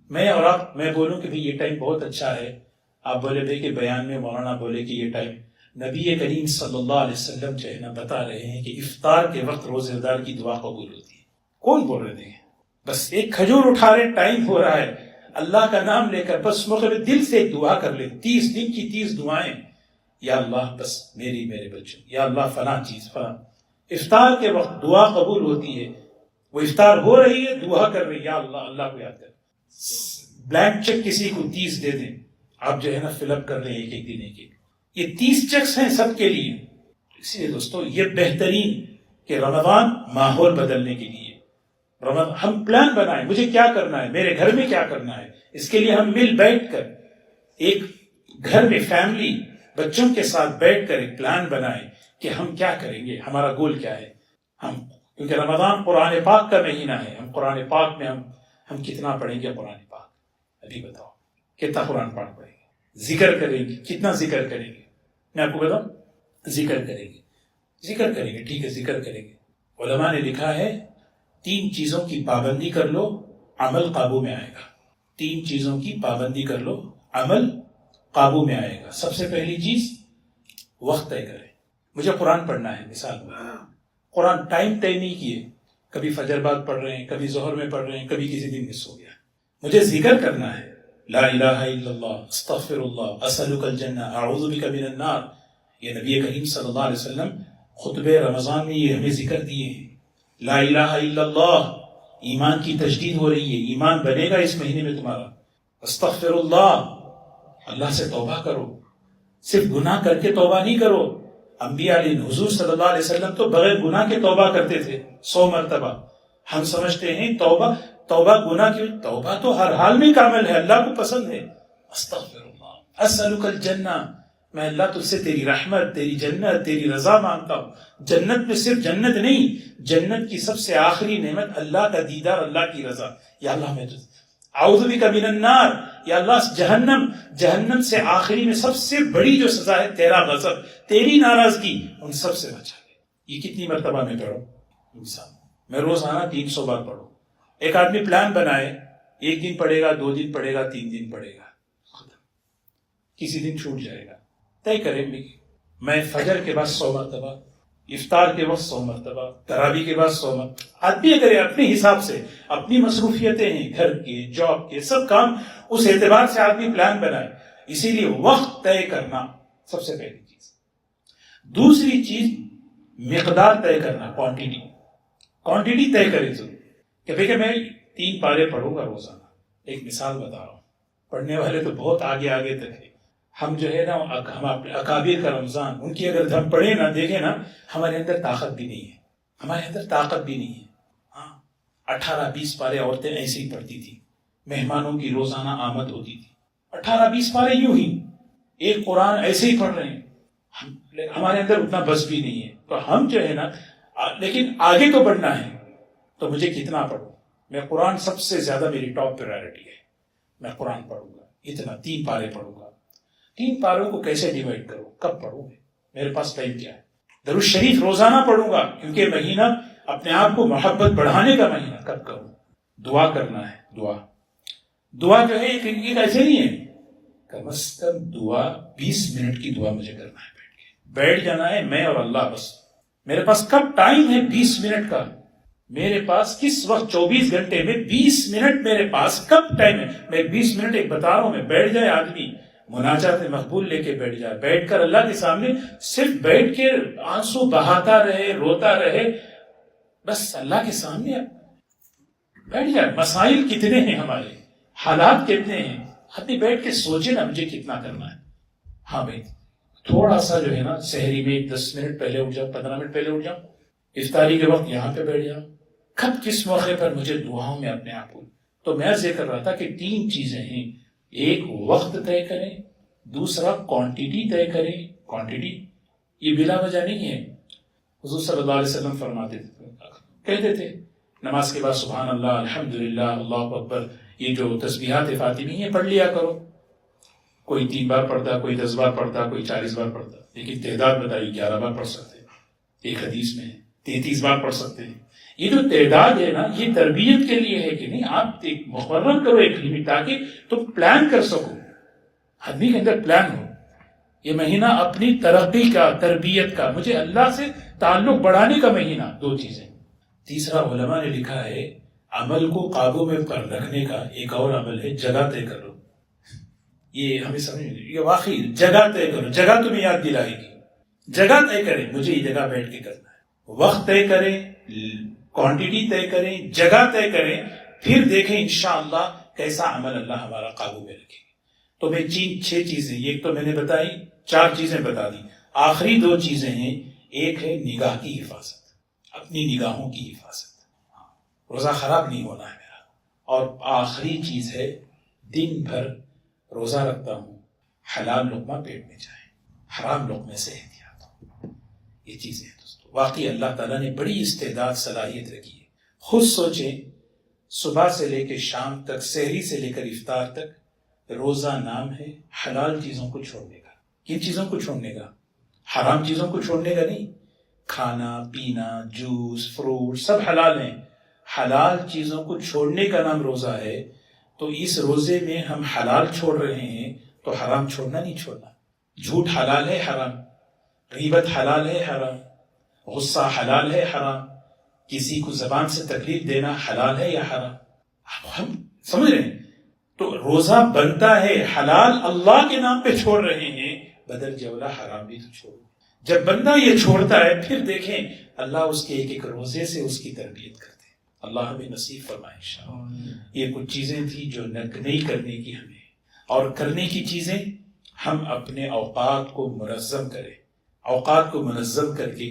میں بولوں کہ یہ ٹائم بہت اچھا ہے، آپ بولے بھائی کہ بیان میں مولانا بولے کہ یہ ٹائم نبی کریم صلی اللہ علیہ وسلم جو ہے نا بتا رہے ہیں کہ افطار کے وقت روزے دار کی دعا قبول ہوتی ہے۔ کون بول رہے ہیں؟ بس ایک کھجور اٹھا رہے، ٹائم ہو رہا ہے، اللہ کا نام لے کر بس مخلص دل سے ایک دعا کر لیں، 30 دن کی 30 دعائیں، یا اللہ بس میرے بچوں، یا اللہ فلاں چیز فلاں۔ افطار کے وقت دعا قبول ہوتی ہے، وہ افطار ہو رہی ہے، دعا کر رہی ہے، یا اللہ کو یاد کر۔ بلینک چیک کسی کو 30 دے دیں، آپ جو ہے نا فل اپ کر لیں ایک دن ایک۔ یہ 30 چیکس ہیں سب کے لیے۔ اس لیے دوستو یہ بہترین کہ رمضان ماحول بدلنے کے لیے ہم پلان بنائیں، مجھے کیا کرنا ہے، میرے گھر میں کیا کرنا ہے، اس کے لیے ہم مل بیٹھ کر ایک گھر میں فیملی بچوں کے ساتھ بیٹھ کر ایک پلان بنائیں کہ ہم کیا کریں گے، ہمارا گول کیا ہے۔ کیونکہ رمضان قرآن پاک کا مہینہ ہے، ہم قرآن پاک میں ہم کتنا پڑھیں گے قرآن پاک؟ ابھی بتاؤ کتنا قرآن پاک پڑھیں گے؟ ذکر کریں گے، کتنا ذکر کریں گے؟ میں آپ کو بتاؤں، ذکر کریں گے، ٹھیک ہے ذکر کریں گے۔ علماء نے لکھا ہے 3 چیزوں کی پابندی کر لو، عمل قابو میں آئے گا۔ 3 چیزوں کی پابندی کر لو، عمل قابو میں آئے گا۔ سب سے پہلی چیز وقت طے کریں۔ مجھے قرآن پڑھنا ہے، مثال قرآن ٹائم طے نہیں کیے، کبھی فجر بعد پڑھ رہے ہیں، کبھی ظہر میں پڑھ رہے ہیں، کبھی کسی دن مس ہو گیا۔ مجھے ذکر کرنا ہے، لا الہ الا اللہ، استغفر اللہ، اسألک الجنہ، اعوذ بک من النار۔ یہ نبی کریم صلی اللہ علیہ وسلم خطبہ رمضان میں یہ ہمیں ذکر دیے ہیں۔ لا الہ الا اللہ، ایمان کی تجدید ہو رہی ہے، ایمان بنے گا اس مہینے میں تمہارا۔ استغفر اللہ، اللہ سے توبہ کرو، صرف گناہ کر کے توبہ نہیں کرو۔ انبیاء علیہ حضور صلی اللہ علیہ وسلم تو بغیر گناہ کے توبہ کرتے تھے 100 مرتبہ۔ ہم سمجھتے ہیں توبہ گناہ کی، توبہ تو ہر حال میں کامل ہے، اللہ کو پسند ہے۔ استغفر اللہ، اسألک الجنہ، میں اللہ تجھ سے تیری رحمت، تیری جنت، تیری رضا مانگتا ہوں۔ جنت میں صرف جنت نہیں، جنت کی سب سے آخری نعمت اللہ کا دیدار، اللہ کی رضا۔ یا اللہ میں تجھ اعوذ بک من النار، یا اللہ جہنم سے آخری میں سب سے بڑی جو سزا ہے تیرا غضب، تیری ناراضگی، ان سب سے بچا لے۔ یہ کتنی مرتبہ میں پڑھوں؟ انسان میں روزانہ 300 بار پڑھوں۔ ایک آدمی پلان بنائے، 1 دن پڑھے گا، 2 دن پڑھے گا، 3 دن پڑھے گا، کسی دن چھوٹ جائے گا۔ طے کریں گے، میں فجر کے بعد 100 مرتبہ، افطار کے وقت 100 مرتبہ، تراویح کے بعد 100 مرتبہ۔ آدمی اگر اپنے حساب سے، اپنی مصروفیتیں ہیں، گھر کے، جاب کے، سب کام، اس اعتبار سے آدمی پلان بنائے۔ اسی لیے وقت طے کرنا سب سے پہلی چیز۔ دوسری چیز مقدار طے کرنا، کوانٹٹی طے کرے ضرور کہ بھئی کہ میں 3 پارے پڑھوں گا روزانہ۔ ایک مثال بتا رہا ہوں، پڑھنے والے تو بہت آگے تک ہیں۔ ہم جو ہے نا، ہم اکابر کا رمضان، ان کی اگر ہم پڑھیں نا، دیکھیں نا، ہمارے اندر طاقت بھی نہیں ہے۔ ہاں 18-20 پارے عورتیں ایسے ہی پڑھتی تھی، مہمانوں کی روزانہ آمد ہوتی تھی، 18-20 پارے یوں ہی ایک قرآن ایسے ہی پڑھ رہے ہیں۔ ہمارے اندر اتنا بس بھی نہیں ہے، تو ہم جو ہے نا، لیکن آگے تو بڑھنا ہے، تو مجھے کتنا پڑھوں؟ میں قرآن سب سے زیادہ میری ٹاپ پرائرٹی ہے، میں قرآن پڑھوں گا اتنا، 3 پارے پڑھوں گا۔ 3 پاروں کو کیسے ڈیوائڈ کروں؟ کب پڑھوں میں؟ میرے پاس ٹائم کیا ہے؟ درود شریف روزانہ پڑھوں گا، کیونکہ مہینہ اپنے آپ کو محبت بڑھانے کا مہینہ۔ کب کروں؟ دعا کرنا ہے، دعا جو ہے ایک ایسے نہیں ہے، کم از کم دعا 20 منٹ کی دعا مجھے کرنا ہے، بیٹھ جانا ہے میں اور اللہ بس۔ میرے پاس کب ٹائم ہے 20 منٹ کا؟ میرے پاس کس وقت 24 گھنٹے میں 20 منٹ میرے پاس کب ٹائم ہے؟ میں 20 منٹ ایک بتا رہا ہوں، میں بیٹھ جائے آدمی، مناجات مقبول لے کے بیٹھ جائے، بیٹھ کر اللہ کے سامنے صرف بیٹھ کے آنسو بہاتا رہے، روتا رہے، بس اللہ کے سامنے بیٹھ جائے۔ مسائل کتنے ہیں ہمارے، حالات کتنے ہیں، آدمی بیٹھ کے سوچے نا مجھے کتنا کرنا ہے۔ ہاں بھائی، تھوڑا سا جو ہے نا سحری میں 10 منٹ پہلے اٹھ جاؤ، 15 منٹ پہلے اٹھ جاؤ، افطاری کے وقت یہاں پہ بیٹھ جاؤ، کب کس موقع پر مجھے دعاؤں میں اپنے آپ کو۔ تو میں عرض یہ کر رہا تھا کہ 3 چیزیں ہیں ایک وقت طے کریں، دوسرا کوانٹٹی طے کریں. کوانٹٹی یہ بلا وجہ نہیں ہے. حضور صلی اللہ علیہ وسلم فرماتے تھے، کہتے تھے نماز کے بعد سبحان اللہ، الحمدللہ، اللہ اکبر، یہ جو تسبیحات فاطمی ہیں پڑھ لیا کرو. کوئی 3 بار پڑھتا، کوئی 10 بار پڑھتا، کوئی 40 بار پڑھتا، لیکن تعداد بتائی 11 بار پڑھ سکتے ہیں. ایک حدیث میں 33 بار پڑھ سکتے ہیں. یہ جو تعداد ہے نا، یہ تربیت کے لیے ہے کہ نہیں، آپ ایک مقرر کرو ایک لمٹ، تاکہ تم پلان کر سکو، آدمی کے اندر پلان ہو. یہ مہینہ اپنی ترقی کا، تربیت کا، مجھے اللہ سے تعلق بڑھانے کا مہینہ. 2 چیزیں. تیسرا علماء نے لکھا ہے عمل کو قابو میں پر رکھنے کا ایک اور عمل ہے جگہ طے کرو. یہ ہمیں سمجھ نہیں، یہ واقعی جگہ طے کرو. جگہ تمہیں یاد دلائے گی. جگہ طے کریں، مجھے یہ جگہ بیٹھ کے کرنا ہے. وقت طے کریں، کوانٹٹی طے کریں، جگہ طے کریں، پھر دیکھیں انشاءاللہ کیسا عمل اللہ ہمارا قابو میں رکھے. تو میں 6 چیزیں، ایک تو میں نے بتائی، 4 چیزیں بتا دی. آخری 2 چیزیں ہیں. ایک ہے نگاہ کی حفاظت، اپنی نگاہوں کی حفاظت. روزہ خراب نہیں ہونا ہے میرا. اور آخری چیز ہے دن بھر روزہ رکھتا ہوں، حلال لقمہ پیٹ میں جائے، حرام لقمے سے احتیاط ہو. یہ چیزیں ہیں دوستو. واقعی اللہ تعالیٰ نے بڑی استعداد، صلاحیت رکھی ہے. خود سوچیں، صبح سے لے کے شام تک، سحری سے لے کر افطار تک روزہ نام ہے حلال چیزوں کو چھوڑنے کا. کن چیزوں کو چھوڑنے کا؟ حرام چیزوں کو چھوڑنے کا نہیں. کھانا پینا، جوس، فروٹ سب حلال ہیں. حلال چیزوں کو چھوڑنے کا نام روزہ ہے. تو اس روزے میں ہم حلال چھوڑ رہے ہیں تو حرام چھوڑنا نہیں چھوڑنا. جھوٹ حلال ہے، حرام. غیبت حلال ہے، حرام. غصہ حلال ہے، حرام. کسی کو زبان سے تکلیف دینا حلال ہے یا حرام؟ ہم سمجھ رہے ہیں. تو روزہ بنتا ہے حلال، اللہ کے نام پہ چھوڑ رہے ہیں، بدل جولا حرام بھی تو چھوڑو. جب بندہ یہ چھوڑتا ہے پھر دیکھیں اللہ اس کے ایک ایک روزے سے اس کی تربیت کرتے ہیں. اللہ ہمیں نصیب فرمائے انشاءاللہ. یہ کچھ چیزیں تھیں جو نہیں کرنے کی ہمیں، اور کرنے کی چیزیں ہم اپنے اوقات کو منظم کریں. اوقات کو منظم کر کے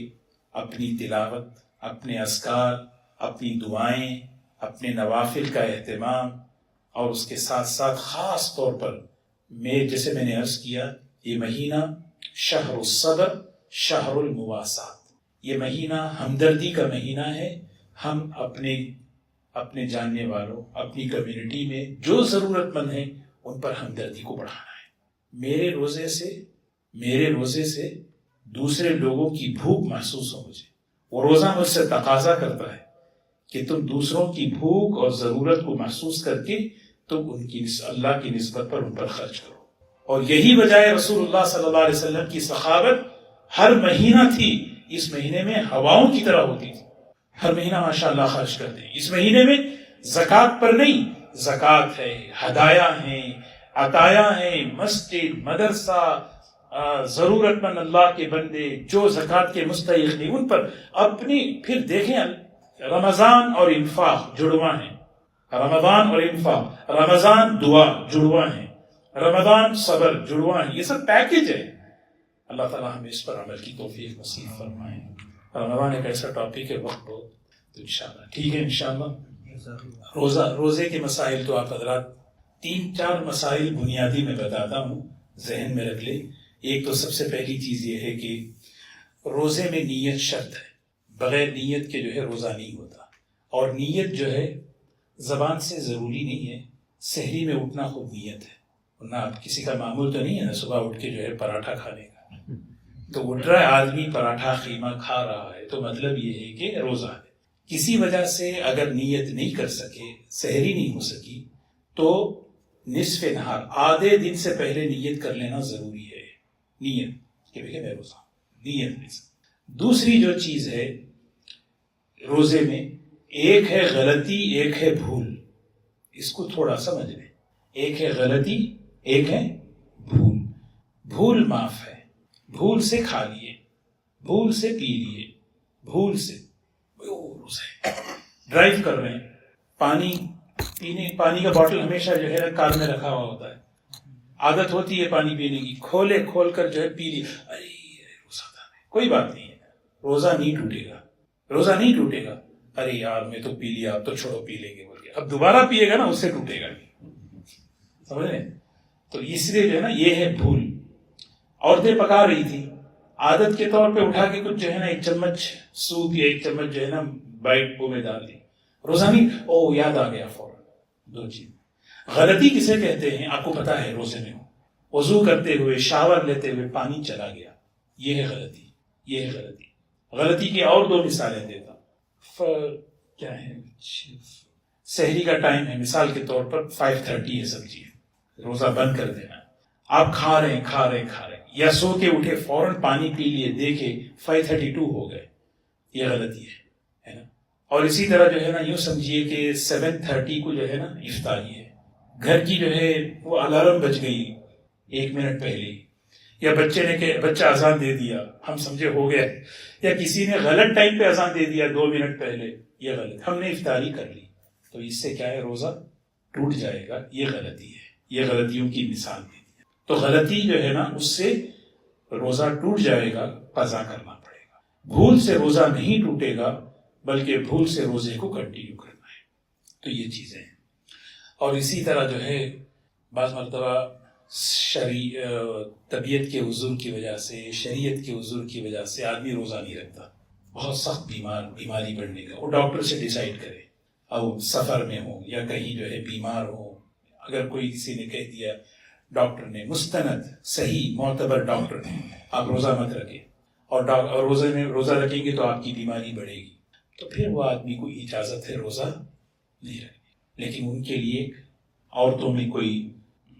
اپنی تلاوت، اپنے اذکار، اپنی دعائیں، اپنے نوافل کا اہتمام، اور اس کے ساتھ ساتھ خاص طور پر جیسے میں نے عرض کیا، یہ مہینہ شہر الصبر، شہر المواسات. یہ مہینہ ہمدردی کا مہینہ ہے. ہم اپنے جاننے والوں، اپنی کمیونٹی میں جو ضرورت مند ہیں ان پر ہمدردی کو بڑھانا ہے. میرے روزے سے دوسرے لوگوں کی بھوک محسوس ہو مجھے. وہ روزہ مجھ سے تقاضا کرتا ہے کہ تم دوسروں کی بھوک اور ضرورت کو محسوس کر کے تم ان کی اللہ کی نسبت پر ان پر خرچ کرو. اور یہی وجہ ہے رسول اللہ صلی اللہ علیہ وسلم کی سخاوت ہر مہینہ تھی. اس مہینے میں ہواؤں کی طرح ہوتی تھی. ہر مہینہ ماشاءاللہ خرچ کرتے ہیں. اس مہینے میں زکوٰۃ پر نہیں، زکوٰۃ ہے، ہدایہ ہیں، عطایا ہیں، مسجد، مدرسہ، ضرورت مند اللہ کے بندے جو زکوٰۃ کے مستحق نہیں ان پر اپنی. پھر دیکھیں رمضان اور انفاق جڑواں ہیں. رمضان اور انفاق، رمضان دعا جڑواں ہیں، رمضان صبر جڑواں ہیں. یہ سب پیکج ہے. اللہ تعالیٰ ہمیں اس پر عمل کی توفیق نصیب فرمائے. رمضان ایک ایسا ٹاپک ہے، وقت بہت، تو انشاءاللہ ٹھیک ہے. انشاءاللہ روزے کے مسائل تو آپ حضرات 3-4 مسائل بنیادی میں بتاتا ہوں، ذہن میں رکھ لیں. ایک تو سب سے پہلی چیز یہ ہے کہ روزے میں نیت شرط ہے. بغیر نیت کے جو ہے روزہ نہیں ہوتا. اور نیت جو ہے زبان سے ضروری نہیں ہے. سحری میں اٹھنا خود نیت ہے. ورنہ آپ کسی کا معمول تو نہیں ہے نا صبح اٹھ کے جو ہے پراٹھا کھانے کا. تو اٹھ رہا ہے آدمی پراٹھا خیمہ کھا رہا ہے تو مطلب یہ ہے کہ روزہ ہے. کسی وجہ سے اگر نیت نہیں کر سکے، سحری نہیں ہو سکی، تو نصف نہار، آدھے دن سے پہلے نیت کر لینا ضروری ہے. نیت کہ میں روزہ، نیت. دوسری جو چیز ہے روزے میں، ایک ہے غلطی، ایک ہے بھول. اس کو تھوڑا سمجھ لیں. ایک ہے غلطی، ایک ہے بھول. بھول معاف ہے. بھول سے کھا لیے، بھول سے پی لیے، بھول سے ڈرائیو کر رہے ہیں، پانی کا باٹل ہمیشہ جو ہے کار میں رکھا ہوا ہوتا ہے. عادت ہوتی ہے پانی پینے کی، کھول کر جو ہے پی لی. ارے روزہ تھا، کوئی بات نہیں ہے، روزہ نہیں ٹوٹے گا. روزہ نہیں ٹوٹے گا. ارے یار میں تو پی لیا، اب تو چھوڑو پی لیں گے بول کے اب دوبارہ پیے گا نا، اس سے ٹوٹے گا. سمجھ رہے ہیں؟ تو اس لیے جو ہے نا یہ ہے بھول. عورتیں پکا رہی تھی, عادت کے طور پہ اٹھا کے کچھ جو ہے نا 1 چمچ سوپ یا 1 چمچ جو ہے نا بائٹ میں ڈال دی. روزہ نہیں, او یاد آ گیا فوراً. 2 چیز. غلطی کسے کہتے ہیں آپ کو پتا ہے؟ روزے میں ہو, وضو کرتے ہوئے شاور لیتے ہوئے پانی چلا گیا, یہ ہے غلطی. یہ ہے غلطی. غلطی کی اور 2 مثالیں دیتا ہوں. کیا ہے, سحری کا ٹائم ہے, مثال کے طور پر 5:30 ہے, سبزی ہے, روزہ بند کر دینا. آپ کھا رہے ہیں یا سو کے اٹھے فوراً پانی پی لیے, دیکھے 5:32 ہو گئے, یہ غلطی ہے نا. اور اسی طرح جو ہے نا یوں سمجھیے کہ 7:30 کو جو ہے نا افطاری ہے, گھر کی جو ہے وہ الارم بج گئی 1 منٹ پہلے, یا بچے نے کہ بچہ اذان دے دیا, ہم سمجھے ہو گیا, یا کسی نے غلط ٹائم پہ اذان دے دیا 2 منٹ پہلے, یہ غلط, ہم نے افطاری کر لی, تو اس سے کیا ہے, روزہ ٹوٹ جائے گا. یہ غلطی ہے. یہ غلطیوں کی مثال دی. تو غلطی جو ہے نا اس سے روزہ ٹوٹ جائے گا, قضا کرنا پڑے گا. بھول سے روزہ نہیں ٹوٹے گا, بلکہ بھول سے روزے کو کنٹینیو کرنا ہے. تو یہ چیزیں ہیں. اور اسی طرح جو ہے بعض مرتبہ طبیعت کے عذر کی وجہ سے, شریعت کے عذر کی وجہ سے آدمی روزہ نہیں رکھتا, بہت سخت بیماری بڑھنے کا, وہ ڈاکٹر سے ڈیسائیڈ کرے, اور سفر میں ہو یا کہیں جو ہے بیمار ہو. اگر کوئی کسی نے کہہ دیا, ڈاکٹر نے مستند صحیح معتبر ڈاکٹر نے, آپ روزہ مت رکھیں, اور روزہ رکھیں گے تو آپ کی بیماری بڑھے گی, تو پھر وہ آدمی کو اجازت ہے روزہ نہیں رکھنے. لیکن ان کے لیے عورتوں میں کوئی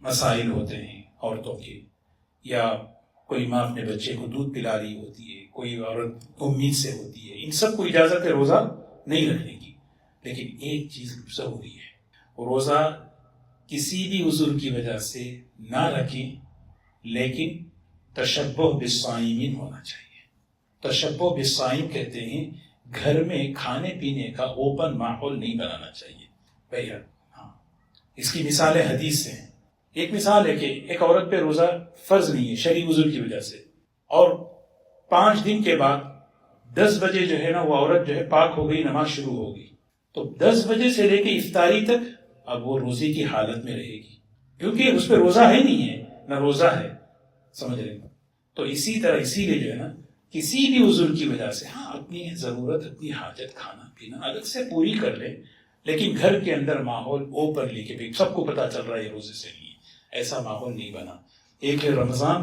مسائل ہوتے ہیں عورتوں کے, یا کوئی ماں اپنے بچے کو دودھ پلا رہی ہوتی ہے, کوئی عورت امید سے ہوتی ہے, ان سب کو اجازت ہے روزہ نہیں رکھنے کی. لیکن ایک چیز ضروری ہے, روزہ کسی بھی عذر کی وجہ سے نہ رکھیں, لیکن تشبہ بالصائمین ہونا چاہیے. تشبہ بالصائم کہتے ہیں گھر میں کھانے پینے کا اوپن ماحول نہیں بنانا چاہیے. بھیا ہاں, اس کی مثالیں حدیث سے ہیں. ایک مثال ہے کہ ایک عورت پہ روزہ فرض نہیں ہے شرعی عذر کی وجہ سے, اور 5 دن کے بعد 10 بجے جو ہے نا وہ عورت جو ہے پاک ہو گئی, نماز شروع ہو گئی, تو 10 بجے سے لے کے افطاری تک اب وہ روزے کی حالت میں رہے گی, کیونکہ اس پہ روزہ ہے نہیں ہے, نہ روزہ ہے, سمجھ رہے ہیں. تو اسی لیے جو ہے نا کسی بھی عذر کی وجہ سے, ہاں اپنی ضرورت اپنی حاجت کھانا پینا الگ سے پوری کر لے, لیکن گھر کے اندر ماحول اوپن لے کے سب کو پتا چل رہا ہے روزے سے نہیں, ایسا ماحول نہیں بنا. ایک ہے رمضان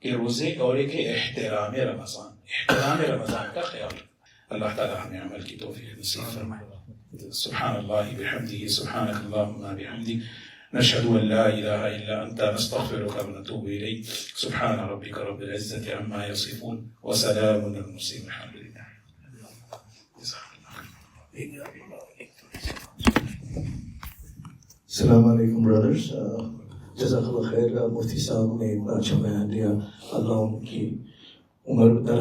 کے روزے اور ایک ہے احترام رمضان. احترام رمضان کا خیال. اللہ تعالیٰ ہمیں عمل کی توفیق نصیب فرمائے. سبحان اللہ بحمدہ, سبحانک اللہم بحمدک, نشہد ان لا الہ الا انت, نستغفرک ونتوب الیک. سبحان ربک رب العزۃ عما یصفون, وسلام علی المرسلین, الحمد للہ. السلام علیکم برادرز, جزاک اللہ خیر. مفتی صاحب نے اتنا اچھا بیان دیا, اللہ ان کی عمر دراز